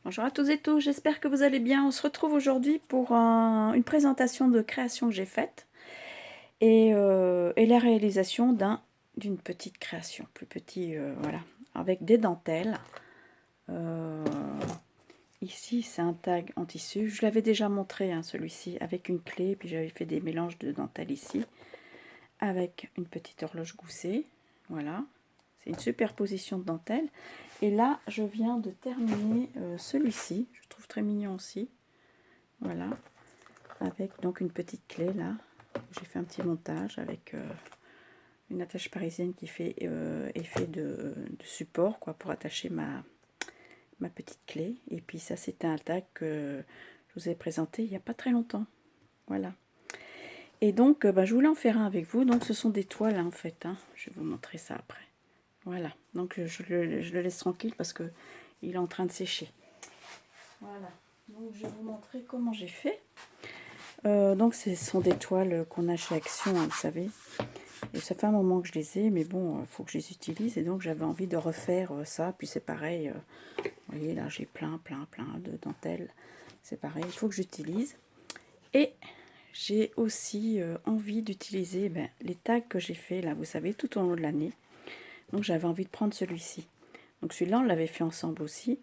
Bonjour à tous et tous, j'espère que vous allez bien. On se retrouve aujourd'hui pour une présentation de création que j'ai faite et la réalisation d'une petite création, plus petit, voilà, avec des dentelles. Euh, Ici, c'est un tag en tissu. Je l'avais déjà montré, hein, celui-ci, avec une clé, puis j'avais fait des mélanges de dentelles ici, avec une petite horloge goussée. Voilà, c'est une superposition de dentelles. Et là, je viens de terminer celui-ci, je trouve très mignon aussi. Voilà, avec donc une petite clé là. J'ai fait un petit montage avec une attache parisienne qui fait effet de support quoi, pour attacher ma petite clé. Et puis ça, c'était un tag que je vous ai présenté il n'y a pas très longtemps. Voilà. Et donc, je voulais en faire un avec vous. Donc, ce sont des toiles hein, en fait. Hein. Je vais vous montrer ça après. Voilà. Donc, je le laisse tranquille parce que il est en train de sécher. Voilà. Donc, je vais vous montrer comment j'ai fait. Donc ce sont des toiles qu'on a chez Action, hein, vous savez. Et ça fait un moment que je les ai, mais bon, il faut que je les utilise. Et donc j'avais envie de refaire ça. Puis c'est pareil, vous voyez là j'ai plein de dentelles. C'est pareil, il faut que j'utilise. Et j'ai aussi envie d'utiliser les tags que j'ai fait là, vous savez, tout au long de l'année. Donc j'avais envie de prendre celui-ci. Donc celui-là on l'avait fait ensemble aussi.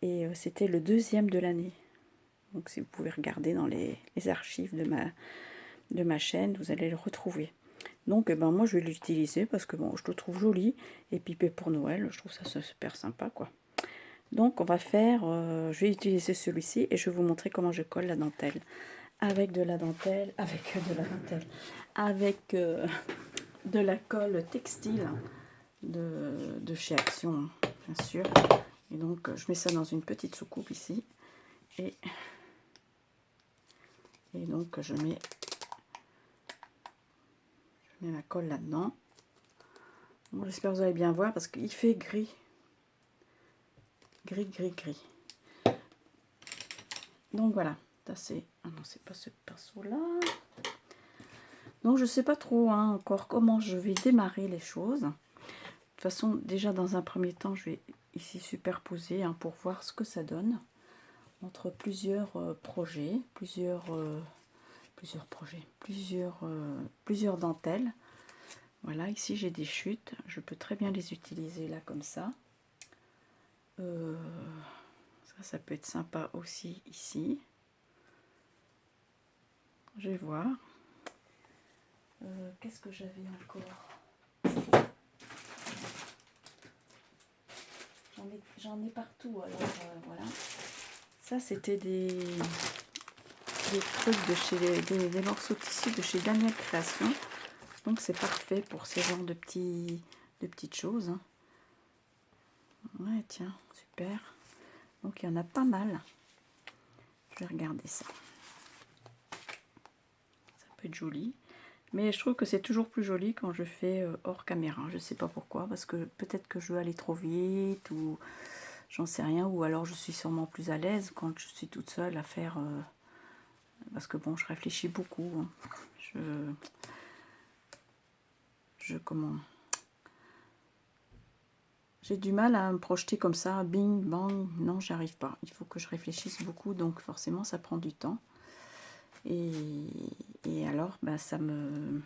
Et c'était le deuxième de l'année. Donc si vous pouvez regarder dans les archives de ma chaîne, vous allez le retrouver. Donc moi je vais l'utiliser parce que bon, je le trouve joli. Et puis pour Noël, je trouve ça super sympa quoi. Donc on va faire, je vais utiliser celui-ci et je vais vous montrer comment je colle la dentelle. Avec de la dentelle, avec de la colle textile de chez Action, bien sûr. Et donc je mets ça dans une petite soucoupe ici. Et donc je mets la colle là-dedans. Bon, j'espère que vous allez bien voir parce qu'il fait gris. Gris. Donc voilà. Ça c'est... Ah non, c'est pas ce pinceau-là. Donc je sais pas trop hein, encore comment je vais démarrer les choses. De toute façon, déjà dans un premier temps, je vais ici superposer hein, pour voir ce que ça donne. Entre plusieurs projets, plusieurs dentelles. Voilà, ici j'ai des chutes, je peux très bien les utiliser là comme ça. Ça peut être sympa aussi ici. Je vais voir. Qu'est-ce que j'avais encore? J'en ai partout, alors voilà. Ça c'était des trucs de chez des morceaux de tissu de chez Daniel Création. Donc c'est parfait pour ce genre de petites choses. Hein. Ouais, tiens, super. Donc il y en a pas mal. Je vais regarder ça. Ça peut être joli. Mais je trouve que c'est toujours plus joli quand je fais hors caméra. Je sais pas pourquoi. Parce que peut-être que je veux aller trop vite ou j'en sais rien. Ou alors je suis sûrement plus à l'aise quand je suis toute seule à faire... parce que bon, je réfléchis beaucoup. Hein. Comment... J'ai du mal à me projeter comme ça, bing, bang, non, j'arrive pas. Il faut que je réfléchisse beaucoup, donc forcément, ça prend du temps. Et alors, ça me...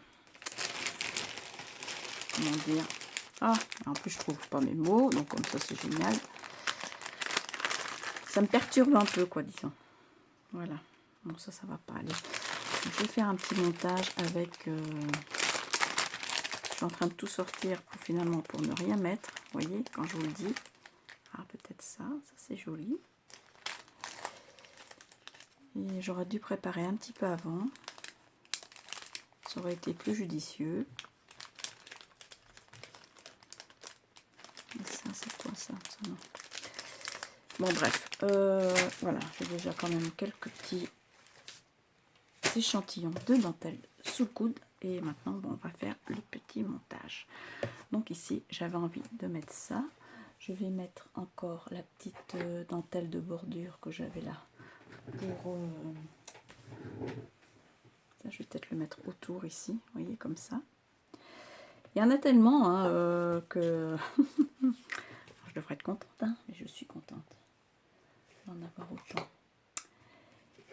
Comment dire? Ah, en plus, je trouve pas mes mots, donc comme ça, c'est génial. Ça me perturbe un peu, quoi, disons. Voilà. Bon, ça va pas aller. Donc, je vais faire un petit montage avec... je suis en train de tout sortir pour ne rien mettre. Vous voyez, quand je vous le dis. Ah, peut-être ça c'est joli. Et j'aurais dû préparer un petit peu avant. Ça aurait été plus judicieux. Et ça, c'est quoi ça, non. Bon, bref. Voilà, j'ai déjà quand même quelques petits échantillons de dentelle sous le coude. Et maintenant, bon, on va faire le petit montage. Donc ici, j'avais envie de mettre ça. Je vais mettre encore la petite dentelle de bordure que j'avais là. Pour... ça, je vais peut-être le mettre autour ici. Vous voyez, comme ça. Il y en a tellement hein, que je devrais être contente, hein, mais je suis contente. Il y en avoir autant.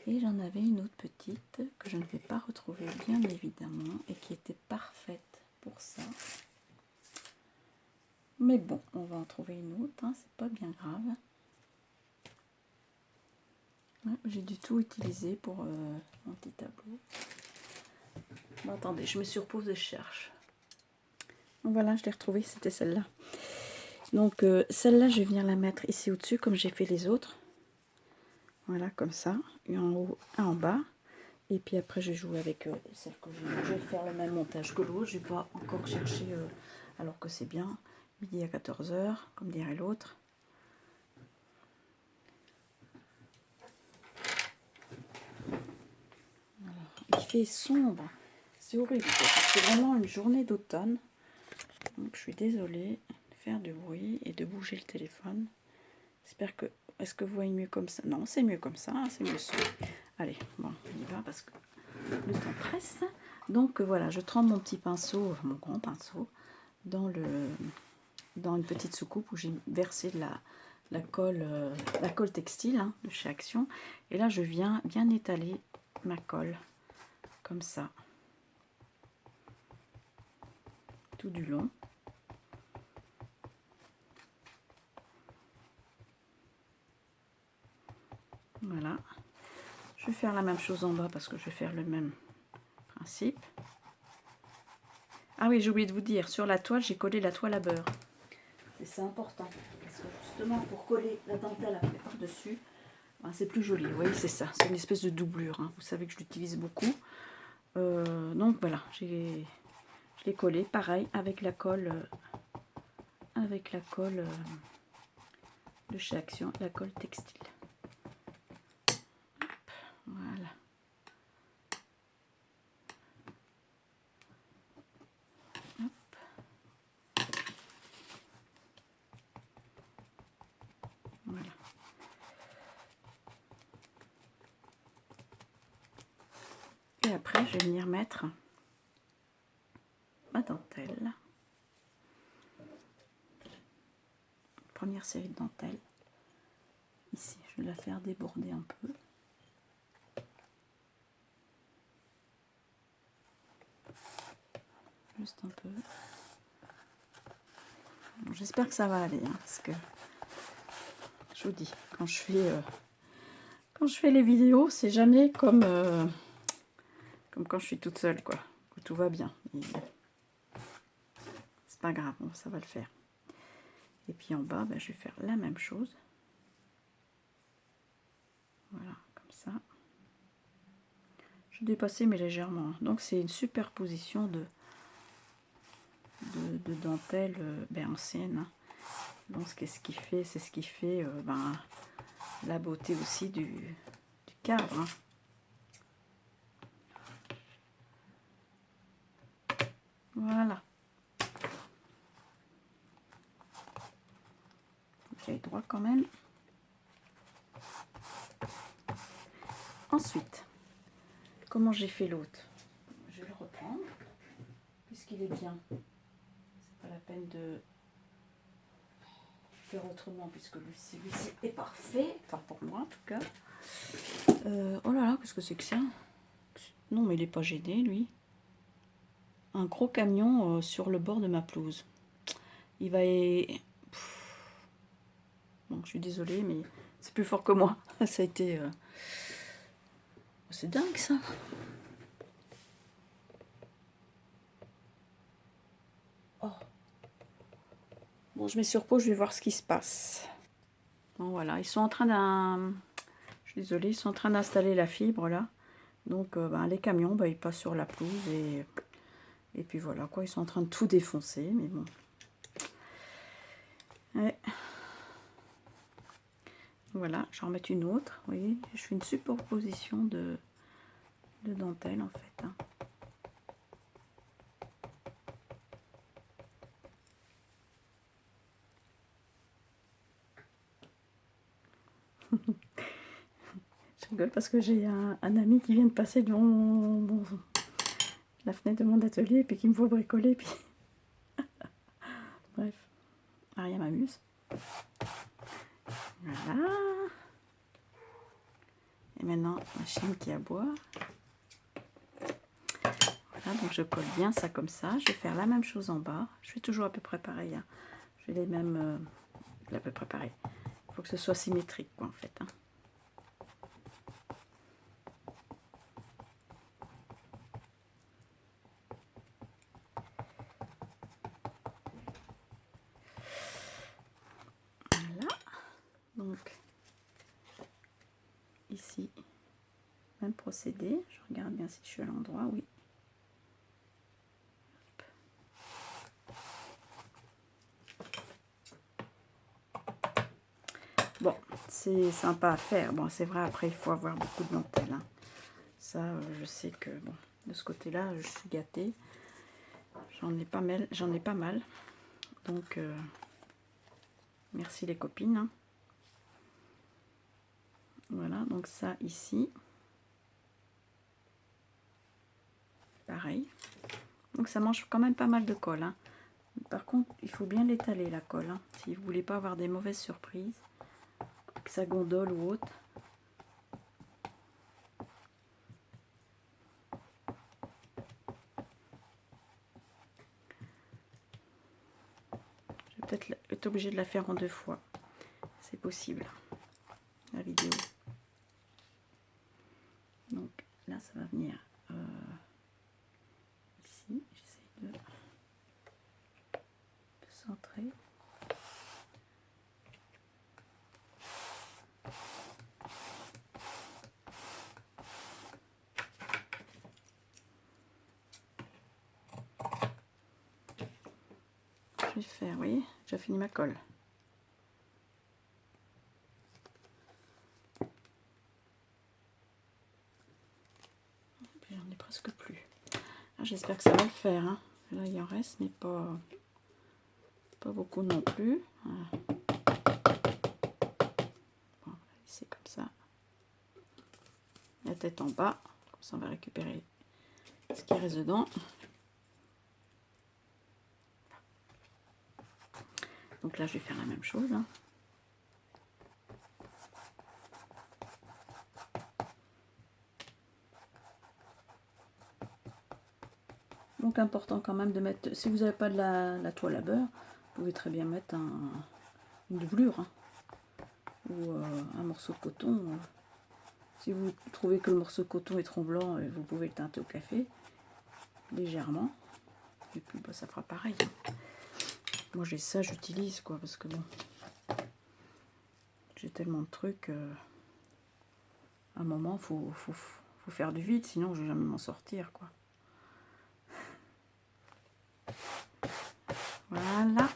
Et j'en avais une autre petite que je ne vais pas retrouver bien évidemment et qui était parfaite pour ça. Mais bon, on va en trouver une autre, hein, c'est pas bien grave. Ouais, j'ai du tout utilisé pour mon petit tableau. Bon, attendez, je me surpose et je cherche. Donc voilà, je l'ai retrouvée, c'était celle-là. Donc celle-là, je vais venir la mettre ici au-dessus comme j'ai fait les autres. Voilà, comme ça, une en haut, un en bas. Et puis après, je vais jouer avec celle que je vais faire le même montage que l'autre. Je ne vais pas encore chercher, alors que c'est bien. Midi à 14 h, comme dirait l'autre. Il fait sombre. C'est horrible. C'est vraiment une journée d'automne. Donc je suis désolée de faire du bruit et de bouger le téléphone. J'espère que... Est-ce que vous voyez mieux comme ça? Non, c'est mieux comme ça. C'est mieux ça. Allez, bon, on y va parce que le temps presse. Donc voilà, je trempe mon petit pinceau, mon grand pinceau, dans une petite soucoupe où j'ai versé de la colle textile, hein, de chez Action. Et là, je viens bien étaler ma colle, comme ça, tout du long. Voilà. Je vais faire la même chose en bas parce que je vais faire le même principe. Ah oui, j'ai oublié de vous dire, sur la toile, j'ai collé la toile à beurre. Et c'est important, parce que justement, pour coller la dentelle après par-dessus, ben, c'est plus joli. Vous voyez, c'est ça, c'est une espèce de doublure. Hein. Vous savez que je l'utilise beaucoup. Donc voilà, je l'ai collé, pareil, avec la colle de chez Action, la colle textile. Hop, voilà. Voilà. Et après, je vais venir mettre ma dentelle. Première série de dentelle. Ici, je vais la faire déborder un peu. Juste un peu. Bon, j'espère que ça va aller, hein, parce que je vous dis, quand je fais les vidéos, c'est jamais comme quand je suis toute seule, quoi. Que tout va bien. C'est pas grave, bon, ça va le faire. Et puis en bas, ben, je vais faire la même chose. Voilà, comme ça. Je dépassais mais légèrement. Donc c'est une superposition de dentelle ancienne. Hein. Donc c'est ce qui fait ben, la beauté aussi du cadre. Hein. Voilà. J'ai droit quand même. Ensuite, comment j'ai fait l'autre? Je vais le reprendre, puisqu'il est bien. C'est pas la peine de faire autrement, puisque celui-ci est parfait. Enfin, pour moi, en tout cas. Oh là là, qu'est-ce que c'est que ça? Non, mais il n'est pas gêné, lui. Un gros camion sur le bord de ma pelouse. Il va... Bon, je suis désolée, mais c'est plus fort que moi. Ça a été... C'est dingue, ça. Oh. Bon, je mets sur pause, je vais voir ce qui se passe. Bon, voilà, ils sont en train d'un... Je suis désolée, ils sont en train d'installer la fibre, là. Donc, ben, les camions, ben, ils passent sur la pelouse et puis voilà, quoi. Ils sont en train de tout défoncer, mais bon. Ouais. Voilà, j'en remets une autre. Vous voyez, je fais une superposition de dentelle, en fait. Hein. Je rigole parce que j'ai un ami qui vient de passer devant la fenêtre de mon atelier et puis qui me voit bricoler. Puis... Bref, rien m'amuse. Voilà. Et maintenant, ma chienne qui aboie. Voilà, donc je colle bien ça comme ça. Je vais faire la même chose en bas. Je fais toujours à peu près pareil. Hein. Je fais les mêmes... à peu près pareil. Il faut que ce soit symétrique, quoi, en fait. Hein. Voilà. Donc, ici, même procédé. Je regarde bien si je suis à l'endroit. Oui. Bon, c'est sympa à faire. Bon, c'est vrai, après, il faut avoir beaucoup de dentelle. Hein. Ça, je sais que, bon, de ce côté-là, je suis gâtée. J'en ai pas mal. Donc, merci les copines. Hein. Voilà, donc ça, ici. Pareil. Donc, ça mange quand même pas mal de colle. Hein. Par contre, il faut bien l'étaler, la colle. Hein, si vous voulez pas avoir des mauvaises surprises. Que ça gondole ou autre. Je vais peut-être être obligée de la faire en 2 fois. C'est possible. La vidéo. Donc là, ça va venir ici. J'essaie de centrer. Je vais faire, vous voyez, j'ai fini ma colle. J'en ai presque plus. J'espère que ça va le faire. Hein. Là, il en reste, mais pas beaucoup non plus. Voilà. Bon, c'est comme ça. La tête en bas. Comme ça, on va récupérer ce qui reste dedans. Donc là, je vais faire la même chose. Hein. Donc important quand même de mettre, si vous n'avez pas de la toile à beurre, vous pouvez très bien mettre une doublure hein, ou un morceau de coton. Si vous trouvez que le morceau de coton est trop blanc, vous pouvez le teinter au café, légèrement. Et puis bah, ça fera pareil. Hein. Moi j'ai ça, j'utilise quoi, parce que bon, j'ai tellement de trucs. À un moment, faut faire du vide, sinon je vais jamais m'en sortir quoi. Voilà.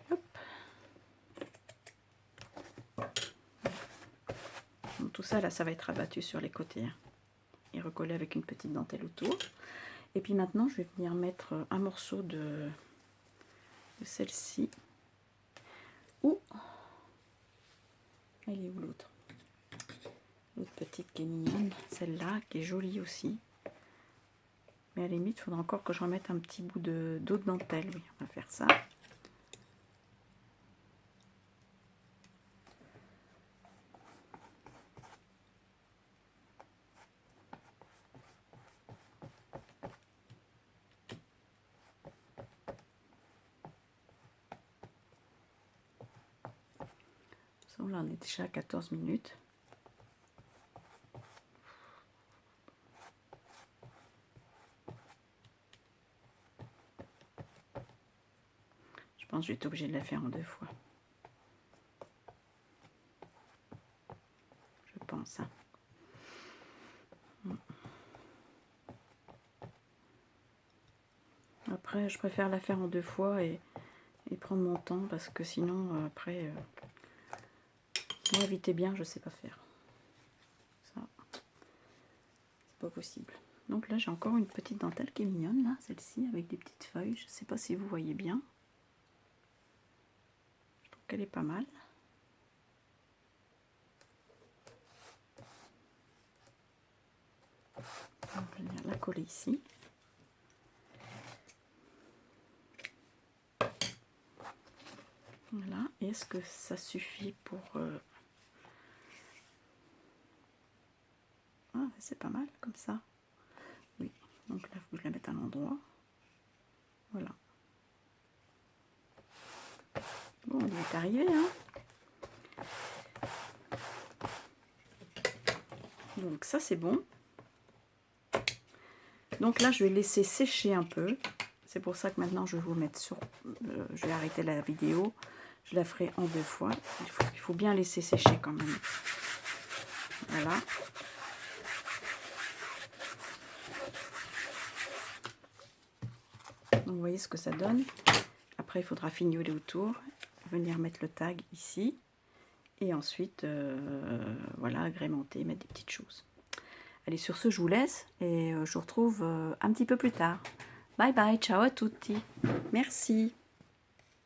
Hop. Donc, tout ça là, ça va être abattu sur les côtés hein, et recollé avec une petite dentelle autour. Et puis maintenant, je vais venir mettre un morceau de celle-ci. Ou elle est où l'autre? L'autre petite qui est mignonne, celle-là qui est jolie aussi. Mais à la limite, il faudra encore que je remette un petit bout d'autre dentelle. Oui, on va faire ça. Là, on est déjà à 14 minutes. Je pense que je vais être obligée de la faire en 2 fois. Je pense. Hein. Après, je préfère la faire en 2 fois et prendre mon temps parce que sinon, après, moi, éviter bien, je sais pas faire. Ça, c'est pas possible. Donc là, j'ai encore une petite dentelle qui est mignonne, là, celle-ci, avec des petites feuilles. Je sais pas si vous voyez bien. Je trouve qu'elle est pas mal. Donc, je vais venir la coller ici. Voilà. Et est-ce que ça suffit pour Ah, c'est pas mal comme ça. Oui, donc là, il faut que je la mette à l'endroit. Voilà. Bon, on est arrivé, hein. Donc ça, c'est bon. Donc là, je vais laisser sécher un peu. C'est pour ça que maintenant, je vais vous mettre sur... je vais arrêter la vidéo. Je la ferai en 2 fois. Il faut bien laisser sécher quand même. Voilà. Donc, vous voyez ce que ça donne. Après, il faudra fignoler autour. Venir mettre le tag ici. Et ensuite, voilà, agrémenter, mettre des petites choses. Allez, sur ce, je vous laisse. Et je vous retrouve un petit peu plus tard. Bye bye, ciao à tutti. Merci.